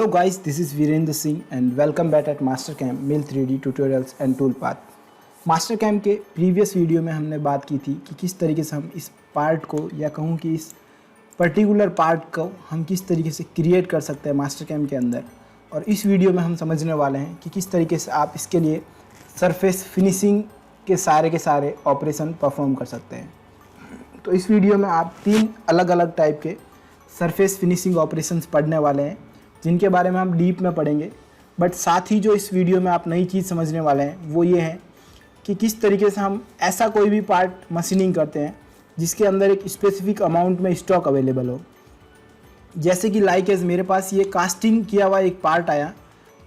Hello guys, this is Virendra Singh and welcome back at Mastercam Mill 3D Tutorials and Toolpath। Mastercam के previous video में हमने बात की थी कि किस तरीके से हम इस पार्ट को या कहूँ कि इस पर्टिकुलर पार्ट को हम किस तरीके से क्रिएट कर सकते हैं मास्टरकैम के अंदर। और इस वीडियो में हम समझने वाले हैं कि किस तरीके से आप इसके लिए सरफेस फिनिशिंग के सारे ऑपरेशन परफॉर्म कर सकते हैं। तो इस वीडियो में आप 3 अलग अलग टाइप के सरफेस फिनिशिंग ऑपरेशंस पढ़ने वाले हैं जिनके बारे में हम डीप में पढ़ेंगे। बट साथ ही जो इस वीडियो में आप नई चीज़ समझने वाले हैं वो ये है कि किस तरीके से हम ऐसा कोई भी पार्ट मशीनिंग करते हैं जिसके अंदर एक स्पेसिफिक अमाउंट में स्टॉक अवेलेबल हो। जैसे कि लाइक एज मेरे पास ये कास्टिंग किया हुआ एक पार्ट आया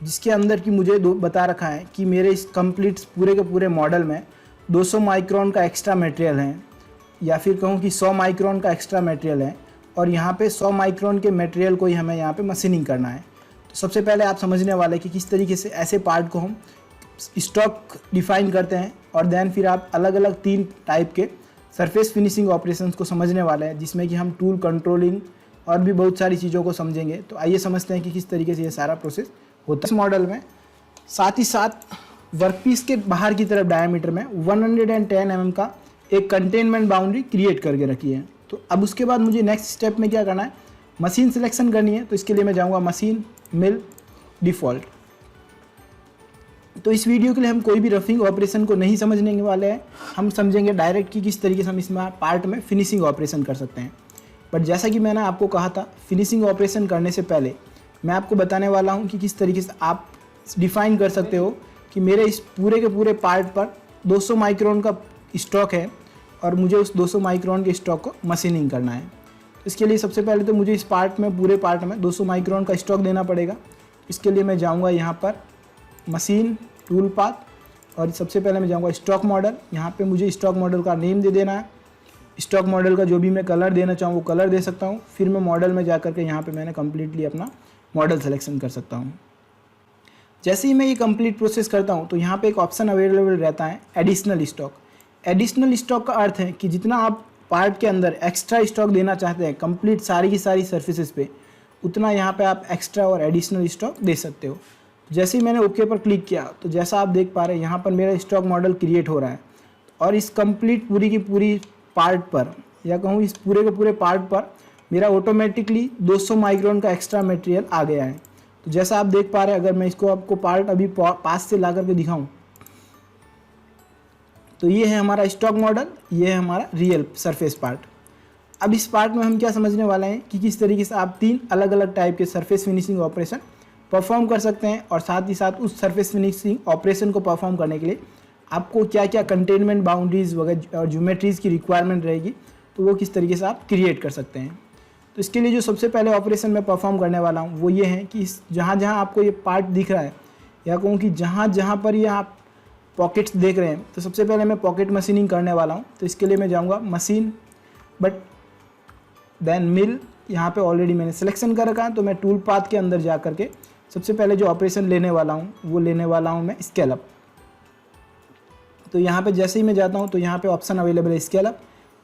जिसके अंदर कि मुझे बता रखा है कि मेरे इस कंप्लीट पूरे के पूरे मॉडल में 200 माइक्रोन का एक्स्ट्रा मटेरियल है, या फिर कहूँ कि 100 माइक्रोन का एक्स्ट्रा मटेरियल है और यहाँ पे 100 माइक्रोन के मटेरियल को ही हमें यहाँ पे मशीनिंग करना है। तो सबसे पहले आप समझने वाले कि किस तरीके से ऐसे पार्ट को हम स्टॉक डिफाइन करते हैं, और देन फिर आप अलग अलग 3 टाइप के सरफेस फिनिशिंग ऑपरेशंस को समझने वाले हैं जिसमें कि हम टूल कंट्रोलिंग और भी बहुत सारी चीज़ों को समझेंगे। तो आइए समझते हैं कि किस तरीके से ये सारा प्रोसेस होता है इस मॉडल में। साथ ही साथ वर्कपीस के बाहर की तरफ डायमीटर में 110 mm का एक कंटेनमेंट बाउंड्री क्रिएट करके रखी है। तो अब उसके बाद मुझे नेक्स्ट स्टेप में क्या करना है, मशीन सिलेक्शन करनी है। तो इसके लिए मैं जाऊंगा मशीन मिल डिफ़ॉल्ट। तो इस वीडियो के लिए हम कोई भी रफिंग ऑपरेशन को नहीं समझने वाले हैं, हम समझेंगे डायरेक्ट कि किस तरीके से हम इसमें पार्ट में फिनिशिंग ऑपरेशन कर सकते हैं। बट जैसा कि मैंने आपको कहा था, फिनिशिंग ऑपरेशन करने से पहले मैं आपको बताने वाला हूँ कि किस तरीके से आप डिफ़ाइन कर सकते हो कि मेरे इस पूरे के पूरे पार्ट पर 200 माइक्रोन का स्टॉक है और मुझे उस 200 माइक्रोन के स्टॉक को मशीनिंग करना है। इसके लिए सबसे पहले तो मुझे इस पार्ट में पूरे पार्ट में 200 माइक्रोन का स्टॉक देना पड़ेगा। इसके लिए मैं जाऊंगा यहाँ पर मशीन टूल पाथ और सबसे पहले मैं जाऊंगा स्टॉक मॉडल। यहाँ पे मुझे स्टॉक मॉडल का नेम दे देना है। स्टॉक मॉडल का जो भी मैं कलर देना चाहूँ वो कलर दे सकता हूँ। फिर मैं मॉडल में जा करके यहाँ पर मैंने कम्प्लीटली अपना मॉडल सेलेक्शन कर सकता हूँ। जैसे ही मैं ये कंप्लीट प्रोसेस करता हूँ तो यहाँ पे एक ऑप्शन अवेलेबल रहता है एडिशनल स्टॉक। एडिशनल स्टॉक का अर्थ है कि जितना आप पार्ट के अंदर एक्स्ट्रा स्टॉक देना चाहते हैं कंप्लीट सारी की सारी सर्फेसेस पे, उतना यहाँ पे आप एक्स्ट्रा और एडिशनल स्टॉक दे सकते हो। जैसे ही मैंने ओके पर क्लिक किया तो जैसा आप देख पा रहे हैं यहाँ पर मेरा स्टॉक मॉडल क्रिएट हो रहा है और इस कंप्लीट पूरी की पूरी पार्ट पर या कहूँ इस पूरे के पूरे पार्ट पर मेरा ऑटोमेटिकली 200 माइक्रोन का एक्स्ट्रा मटेरियल आ गया है। तो जैसा आप देख पा रहे हैं, अगर मैं इसको आपको पार्ट अभी पास से ला करके दिखाऊं तो ये है हमारा स्टॉक मॉडल, ये है हमारा रियल सरफेस पार्ट। अब इस पार्ट में हम क्या समझने वाले हैं कि किस तरीके से आप 3 अलग अलग टाइप के सरफेस फिनिशिंग ऑपरेशन परफॉर्म कर सकते हैं, और साथ ही साथ उस सरफेस फिनिशिंग ऑपरेशन को परफॉर्म करने के लिए आपको क्या क्या कंटेनमेंट बाउंड्रीज वगैरह और ज्योमेट्रीज की रिक्वायरमेंट रहेगी, तो वो किस तरीके से आप क्रिएट कर सकते हैं। तो इसके लिए जो सबसे पहले ऑपरेशन मैं परफॉर्म करने वाला हूँ वो ये है कि जहाँ जहाँ आपको ये पार्ट दिख रहा है या कहूँ कि जहाँ जहाँ पर ये आप पॉकेट्स देख रहे हैं, तो सबसे पहले मैं पॉकेट मशीनिंग करने वाला हूँ। तो इसके लिए मैं जाऊँगा मशीन बट देन मिल। यहाँ पे ऑलरेडी मैंने सिलेक्शन कर रखा है, तो मैं टूल पाथ के अंदर जा करके सबसे पहले जो ऑपरेशन लेने वाला हूँ वो लेने वाला हूँ मैं स्केल अप। तो यहाँ पे जैसे ही मैं जाता हूँ तो यहाँ पे ऑप्शन अवेलेबल है स्केल अप।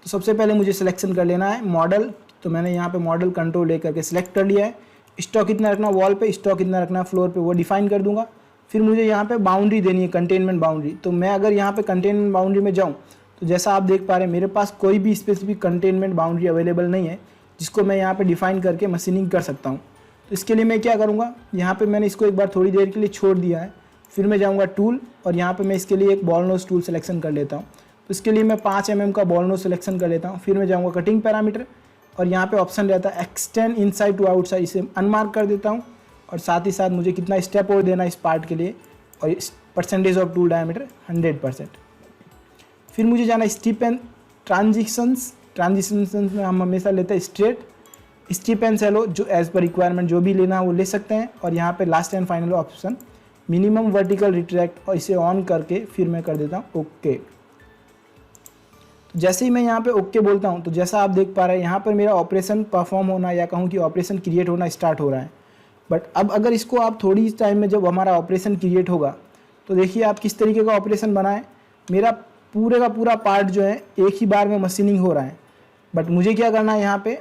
तो सबसे पहले मुझे सिलेक्शन कर लेना है मॉडल। तो मैंने यहाँ पे मॉडल कंट्रोल ले करके सिलेक्ट कर लिया है। स्टॉक कितना रखना वॉल पे, स्टॉक कितना रखना फ्लोर पे, वो डिफाइन कर दूंगा। फिर मुझे यहाँ पे बाउंड्री देनी है, कंटेनमेंट बाउंड्री। तो मैं अगर यहाँ पे कंटेनमेंट बाउंड्री में जाऊँ तो जैसा आप देख पा रहे हैं मेरे पास कोई भी स्पेसिफिक कंटेनमेंट बाउंड्री अवेलेबल नहीं है जिसको मैं यहाँ पे डिफाइन करके मशीनिंग कर सकता हूँ। तो इसके लिए मैं क्या करूँगा, यहाँ पे मैंने इसको एक बार थोड़ी देर के लिए छोड़ दिया है। फिर मैं जाऊँगा टूल और यहाँ पर मैं इसके लिए एक बॉल नोज टूल सिलेक्शन कर लेता हूँ। तो इसके लिए मैं 5 mm का बॉल नोज सिलेक्शन कर लेता हूँ। फिर मैं जाऊँगा कटिंग पैरामीटर और यहाँ पे ऑप्शन रहता है एक्सटेंड इनसाइड टू आउटसाइड, इसे अनमार्क कर देता हूँ। और साथ ही साथ मुझे कितना स्टेप और देना है इस पार्ट के लिए, और परसेंटेज ऑफ टूल डायमीटर 100%। फिर मुझे जाना स्ट्रिप एंड ट्रांजिशंस में हम हमेशा लेते हैं स्ट्रिप एंड सेलो, जो एज पर रिक्वायरमेंट जो भी लेना है वो ले सकते हैं। और यहाँ पे last and final option minimum vertical retract, और इसे ऑन करके फिर मैं कर देता हूँ ओके। जैसे ही मैं यहाँ पे ओके बोलता हूँ तो जैसा आप देख पा रहे हैं यहाँ पर मेरा ऑपरेशन परफॉर्म होना या कहूँ कि ऑपरेशन क्रिएट होना स्टार्ट हो रहा है। बट अब अगर इसको आप थोड़ी टाइम में जब हमारा ऑपरेशन क्रिएट होगा तो देखिए आप किस तरीके का ऑपरेशन बनाएं। मेरा पूरे का पूरा पार्ट जो है एक ही बार में मशीनिंग हो रहा है। बट मुझे क्या करना है, यहाँ पे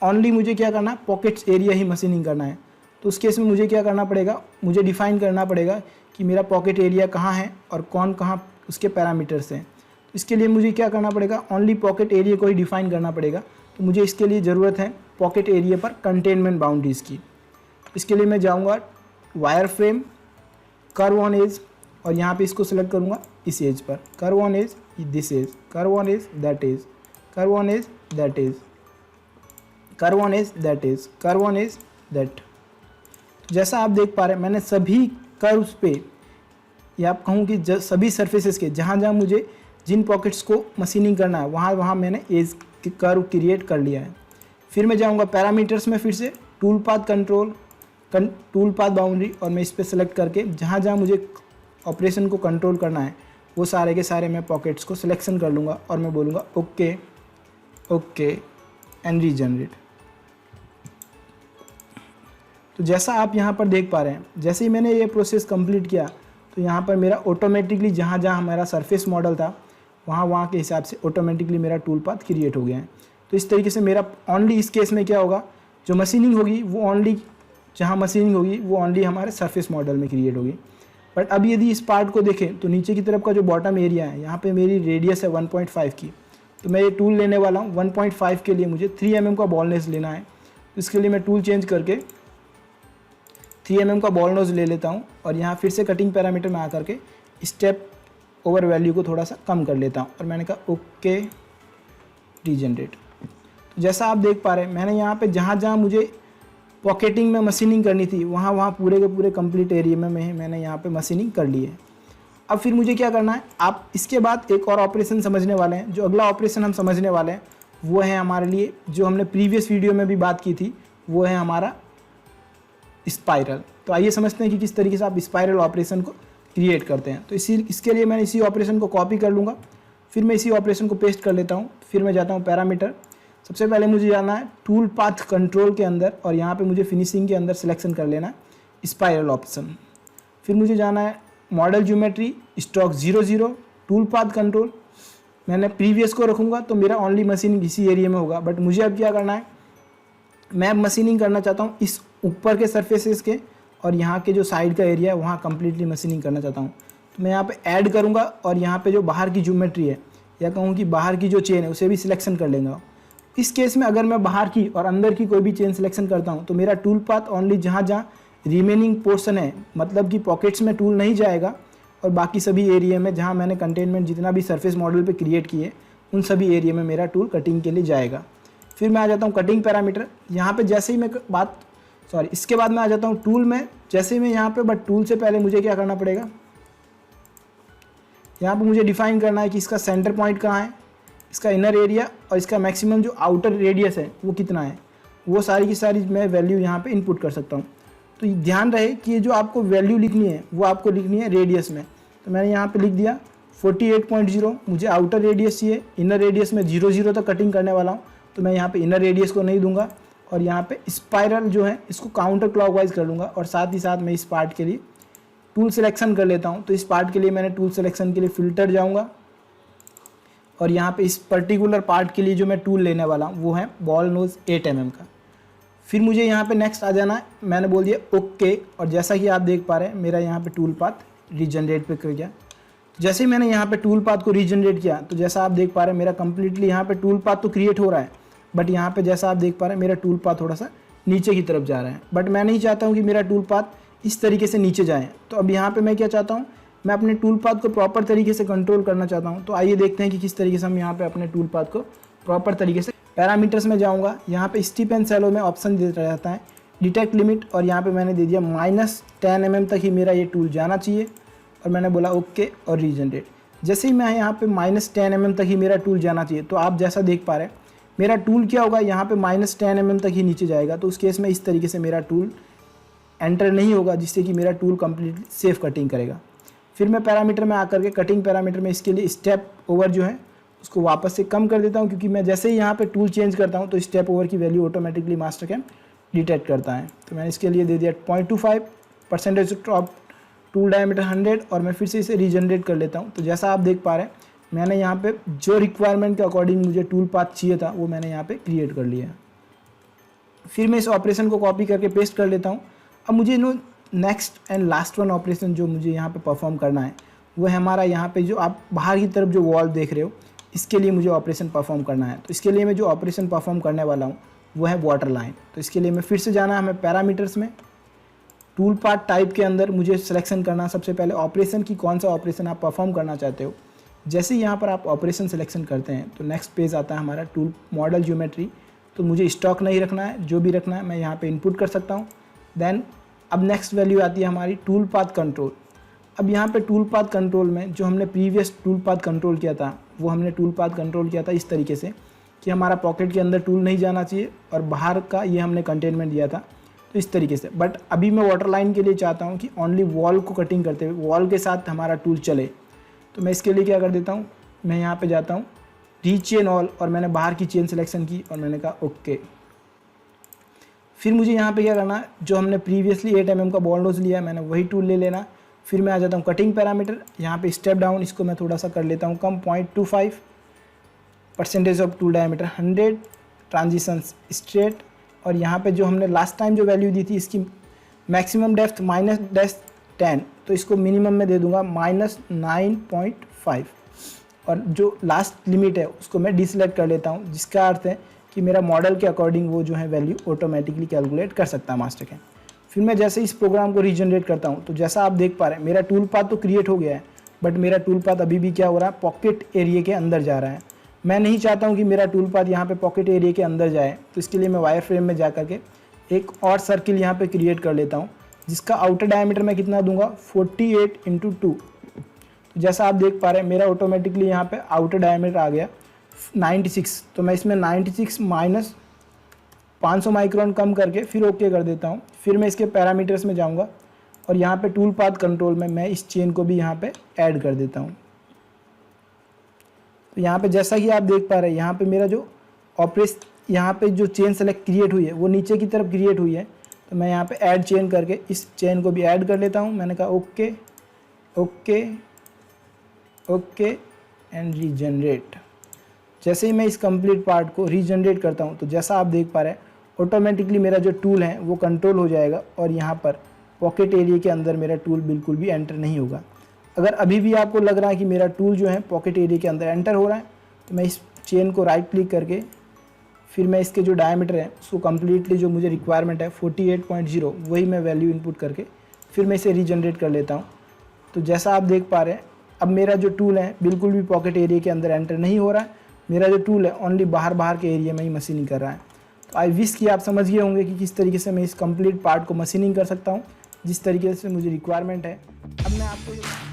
ओनली मुझे क्या करना है, पॉकेट्स एरिया ही मशीनिंग करना है। तो उस केस में मुझे क्या करना पड़ेगा, मुझे डिफ़ाइन करना पड़ेगा कि मेरा पॉकेट एरिया कहाँ है और कौन कहाँ उसके पैरामीटर्स हैं। तो इसके लिए मुझे क्या करना पड़ेगा, ओनली पॉकेट एरिया को ही डिफ़ाइन करना पड़ेगा। तो मुझे इसके लिए ज़रूरत है पॉकेट एरिया पर कंटेनमेंट बाउंड्रीज़ की। इसके लिए मैं जाऊँगा wire frame, curve on edge, और यहाँ पे इसको सेलेक्ट करूँगा इस एज पर, curve on edge this edge, curve on edge that edge, curve on edge that edge, curve on edge that edge, curve on edge that. जैसा आप देख पा रहे हैं मैंने सभी कर्व्स पे, या आप कहूँ कि सभी सरफेसेस के जहाँ जहाँ मुझे जिन पॉकेट्स को मशीनिंग करना है वहाँ वहाँ मैंने एज कर्व क्रिएट कर लिया है। फिर मैं जाऊँगा पैरामीटर्स में, फिर से tool path control, tool path boundary, और मैं इस पर सेलेक्ट करके जहाँ जहाँ मुझे ऑपरेशन को कंट्रोल करना है वो सारे के सारे मैं पॉकेट्स को सिलेक्शन कर लूँगा और मैं बोलूँगा ओके ओके एंड रीजनरेट। तो जैसा आप यहाँ पर देख पा रहे हैं, जैसे ही मैंने ये प्रोसेस कंप्लीट किया तो यहाँ पर मेरा ऑटोमेटिकली जहाँ जहाँ हमारा सरफेस मॉडल था वहाँ के हिसाब से ऑटोमेटिकली मेरा टूल पाथ क्रिएट हो गया है। तो इस तरीके से मेरा ओनली इस केस में क्या होगा, जो मशीनिंग होगी वो ओनली जहाँ मशीनिंग होगी वो ओनली हमारे सरफेस मॉडल में क्रिएट होगी। बट अब यदि इस पार्ट को देखें तो नीचे की तरफ का जो बॉटम एरिया है यहाँ पे मेरी रेडियस है 1.5 की, तो मैं ये टूल लेने वाला हूँ 1.5 के लिए मुझे 3 mm का बॉल नोज लेना है। तो इसके लिए मैं टूल चेंज करके 3 mm का बॉल नोज ले लेता हूँ और यहाँ फिर से कटिंग पैरामीटर में आकर के स्टेप ओवर वैल्यू को थोड़ा सा कम कर लेता हूँ और मैंने कहा ओके रीजनरेट। तो जैसा आप देख पा रहे हैं मैंने यहाँ पे जहाँ जहाँ मुझे पॉकेटिंग में मशीनिंग करनी थी वहाँ पूरे के पूरे कंप्लीट एरिया में मैंने यहाँ पे मशीनिंग कर ली है। अब फिर मुझे क्या करना है, आप इसके बाद एक और ऑपरेशन समझने वाले हैं। जो अगला ऑपरेशन हम समझने वाले हैं वो है हमारे लिए, जो हमने प्रीवियस वीडियो में भी बात की थी, वो है हमारा स्पाइरल। तो आइए समझते हैं कि किस तरीके से आप स्पाइरल ऑपरेशन को क्रिएट करते हैं। तो इसके लिए मैं इसी ऑपरेशन को कॉपी कर लूँगा, फिर मैं इसी ऑपरेशन को पेस्ट कर लेता हूँ। फिर मैं जाता हूँ पैरामीटर, सबसे पहले मुझे जाना है टूल पाथ कंट्रोल के अंदर और यहाँ पे मुझे फिनिशिंग के अंदर सिलेक्शन कर लेना है स्पाइरल ऑप्शन। फिर मुझे जाना है model geometry stroke 00 tool path control. मैंने प्रीवियस को रखूँगा तो मेरा ओनली मशीनिंग इसी एरिया में होगा। बट मुझे अब क्या करना है, मैं अब मशीनिंग करना चाहता हूँ इस ऊपर के सरफेसेस के और यहाँ के जो साइड का एरिया है वहाँ कम्प्लीटली मशीनिंग करना चाहता हूँ। तो मैं यहाँ पे ऐड करूँगा और यहाँ पे जो बाहर की ज्योमेट्री है या कहूँ कि बाहर की जो चेन है उसे भी सिलेक्शन कर लेंगे। इस केस में अगर मैं बाहर की और अंदर की कोई भी चेन सिलेक्शन करता हूँ तो मेरा टूल पाथ ओनली जहाँ जहाँ रिमेनिंग पोर्शन है, मतलब कि पॉकेट्स में टूल नहीं जाएगा और बाकी सभी एरिया में जहाँ मैंने कंटेनमेंट जितना भी सरफेस मॉडल पे क्रिएट किए उन सभी एरिया में मेरा टूल कटिंग के लिए जाएगा। फिर मैं आ जाता हूँ कटिंग पैरामीटर। यहाँ पे जैसे ही मैं इसके बाद मैं आ जाता हूँ टूल में। जैसे ही मैं यहाँ पे, बट टूल से पहले मुझे क्या करना पड़ेगा, यहाँ पे मुझे डिफाइन करना है कि इसका सेंटर पॉइंट कहाँ है, इसका इनर एरिया और इसका मैक्सिमम जो आउटर रेडियस है वो कितना है। वो सारी की सारी मैं वैल्यू यहाँ पे इनपुट कर सकता हूँ। तो ध्यान रहे कि ये जो आपको वैल्यू लिखनी है वो आपको लिखनी है रेडियस में। तो मैंने यहाँ पे लिख दिया 48.0। मुझे आउटर रेडियस चाहिए, इनर रेडियस में 0 तक कटिंग करने वाला हूँ तो मैं यहाँ पे इनर रेडियस को नहीं दूंगा और यहाँ पे स्पाइरल जो है इसको काउंटर क्लॉकवाइज कर लूँगा। और साथ ही साथ मैं इस पार्ट के लिए टूल सिलेक्शन कर लेता हूँ। तो इस पार्ट के लिए मैंने टूल सिलेक्शन के लिए फ़िल्टर जाऊँगा और यहाँ पे इस पर्टिकुलर पार्ट के लिए जो मैं टूल लेने वाला हूँ वो है बॉल नोज 8 mm का। फिर मुझे यहाँ पे नेक्स्ट आ जाना है, मैंने बोल दिया ओके। और जैसा कि आप देख पा रहे हैं मेरा यहाँ पे टूल पाथ रीजनरेट पे कर गया। जैसे ही मैंने यहाँ पे टूल पाथ को रीजनरेट किया तो जैसा आप देख पा रहे हैं मेरा कंप्लीटली यहाँ पे टूल पाथ तो क्रिएट हो रहा है, बट यहाँ पे जैसा आप देख पा रहे हैं मेरा टूल पाथ थोड़ा सा नीचे की तरफ जा रहा है। बट मैं नहीं चाहता हूँ कि मेरा टूल पाथ इस तरीके से नीचे जाए। तो अब यहाँ पे मैं क्या चाहता हूँ, मैं अपने टूल पाथ को प्रॉपर तरीके से कंट्रोल करना चाहता हूँ। तो आइए देखते हैं कि किस तरीके से हम यहाँ पे अपने टूल पाथ को प्रॉपर तरीके से। पैरामीटर्स में जाऊँगा, यहाँ पे स्टीप एंड शैलो में ऑप्शन देता रहता है डिटेक्ट लिमिट और यहाँ पे मैंने दे दिया -10 mm तक ही मेरा ये टूल जाना चाहिए और मैंने बोला ओके और रीजनरेट। जैसे ही मैं यहाँ पे -10 mm तक ही मेरा टूल जाना चाहिए तो आप जैसा देख पा रहे हैं मेरा टूल क्या होगा, यहाँ पे -10 mm तक ही नीचे जाएगा। तो उस केस में इस तरीके से मेरा टूल एंटर नहीं होगा जिससे कि मेरा टूल कम्प्लीटली सेफ कटिंग करेगा। फिर मैं पैरामीटर में आकर के कटिंग पैरामीटर में इसके लिए स्टेप ओवर जो है उसको वापस से कम कर देता हूँ, क्योंकि मैं जैसे ही यहाँ पे टूल चेंज करता हूँ तो स्टेप ओवर की value automatically Mastercam detect करता है। तो मैंने इसके लिए दे दिया 0.25 परसेंटेज ऑफ टूल डायमीटर 100 और मैं फिर से इसे रीजनरेट कर लेता हूँ। तो जैसा आप देख पा रहे हैं मैंने यहाँ पे जो रिक्वायरमेंट के अकॉर्डिंग मुझे टूल पाथ चाहिए था वो मैंने यहाँ पे क्रिएट कर लिया है। फिर मैं इस ऑपरेशन को कॉपी करके पेस्ट कर लेता हूँ अब मुझे next and last one operation जो मुझे यहाँ पे परफॉर्म करना है वो है हमारा यहाँ पे जो आप बाहर की तरफ जो वॉल देख रहे हो, इसके लिए मुझे ऑपरेशन परफॉर्म करना है। तो इसके लिए मैं जो ऑपरेशन परफॉर्म करने वाला हूँ वो है वाटर लाइन। तो इसके लिए मैं फिर से जाना है हमें पैरामीटर्स में, टूल पार्ट टाइप के अंदर मुझे सिलेक्शन करना सबसे पहले ऑपरेशन की, कौन सा ऑपरेशन आप परफॉर्म करना चाहते हो। जैसे ही यहाँ पर आप ऑपरेशन सिलेक्शन करते हैं तो नेक्स्ट पेज आता है हमारा टूल मॉडल ज्योमेट्री। तो मुझे स्टॉक नहीं रखना है, जो भी रखना है मैं यहाँ पे इनपुट कर सकता हूँ। देन अब नेक्स्ट वैल्यू आती है हमारी टूल पाथ कंट्रोल। अब यहाँ पे टूल पाथ कंट्रोल में जो हमने प्रीवियस टूल पाथ कंट्रोल किया था वो हमने टूल पाथ कंट्रोल किया था इस तरीके से कि हमारा पॉकेट के अंदर टूल नहीं जाना चाहिए और बाहर का ये हमने कंटेनमेंट दिया था, तो इस तरीके से। बट अभी मैं वाटर लाइन के लिए चाहता हूँ कि ओनली वॉल को कटिंग करते हुए वॉल के साथ हमारा टूल चले। तो मैं इसके लिए क्या कर देता हूँ, मैं यहाँ पे जाता हूँ रीचेन ऑल और मैंने बाहर की चेन सिलेक्शन की और मैंने कहा ओके। फिर मुझे यहाँ पे क्या करना है, जो हमने प्रीवियसली 8 mm का बॉल नोज लिया है मैंने वही टूल ले लेना। फिर मैं आ जाता हूँ कटिंग पैरामीटर, यहाँ पे स्टेप डाउन इसको मैं थोड़ा सा कर लेता हूँ कम 0.25, percentage of tool diameter 100, transitions straight, और यहाँ पे जो हमने लास्ट टाइम जो वैल्यू दी थी इसकी मैक्सिमम डेप्थ -10, तो इसको मिनिमम में दे दूंगा -9.5, और जो लास्ट लिमिट है उसको मैं डिसलेक्ट कर लेता हूँ, जिसका अर्थ है कि मेरा मॉडल के अकॉर्डिंग वो जो है वैल्यू ऑटोमेटिकली कैलकुलेट कर सकता है मास्टर कैम। फिर मैं जैसे इस प्रोग्राम को रीजनरेट करता हूँ तो जैसा आप देख पा रहे हैं मेरा टूल पाथ तो क्रिएट हो गया है, बट मेरा टूल पाथ अभी भी क्या हो रहा है, पॉकेट एरिया के अंदर जा रहा है। मैं नहीं चाहता हूँ कि मेरा टूल पाथ यहाँ पे पॉकेट एरिया के अंदर जाए, तो इसके लिए मैं वायर फ्रेम में जा करके एक और सर्किल यहाँ पे क्रिएट कर लेता हूँ, जिसका आउटर डायमीटर मैं कितना दूंगा 48 × 2। तो जैसा आप देख पा रहे हैं मेरा ऑटोमेटिकली यहाँ पे आउटर डायमीटर आ गया 96। तो मैं इसमें 96 माइनस 500 माइक्रोन कम करके फिर ओके कर देता हूँ। फिर मैं इसके पैरामीटर्स में जाऊँगा और यहाँ पे टूल पाथ कंट्रोल में मैं इस चेन को भी यहाँ पे ऐड कर देता हूँ। तो यहाँ पे जैसा कि आप देख पा रहे हैं यहाँ पे मेरा जो यहाँ पे जो चेन सेलेक्ट क्रिएट हुई है वो नीचे की तरफ क्रिएट हुई है, तो मैं यहाँ पे ऐड चेन करके इस चेन को भी ऐड कर लेता हूँ। मैंने कहा okay okay okay and regenerate. जैसे ही मैं इस कंप्लीट पार्ट को रीजनरेट करता हूँ तो जैसा आप देख पा रहे हैं ऑटोमेटिकली मेरा जो टूल है वो कंट्रोल हो जाएगा और यहाँ पर पॉकेट एरिया के अंदर मेरा टूल बिल्कुल भी एंटर नहीं होगा। अगर अभी भी आपको लग रहा है कि मेरा टूल जो है पॉकेट एरिया के अंदर एंटर हो रहा है, तो मैं इस चेन को राइट क्लिक करके फिर मैं इसके जो डायमीटर है उसको कम्प्लीटली जो मुझे रिक्वायरमेंट है 48.0 वही मैं वैल्यू इनपुट करके फिर मैं इसे रीजनरेट कर लेता हूँ। तो जैसा आप देख पा रहे हैं अब मेरा जो टूल है बिल्कुल भी पॉकेट एरिया के अंदर एंटर नहीं हो रहा है, मेरा जो टूल है ओनली बाहर के एरिया में ही मशीनिंग कर रहा है। तो आई विश कि आप समझ गए होंगे कि किस तरीके से मैं इस कंप्लीट पार्ट को मशीनिंग कर सकता हूँ जिस तरीके से मुझे रिक्वायरमेंट है। अब मैं आपको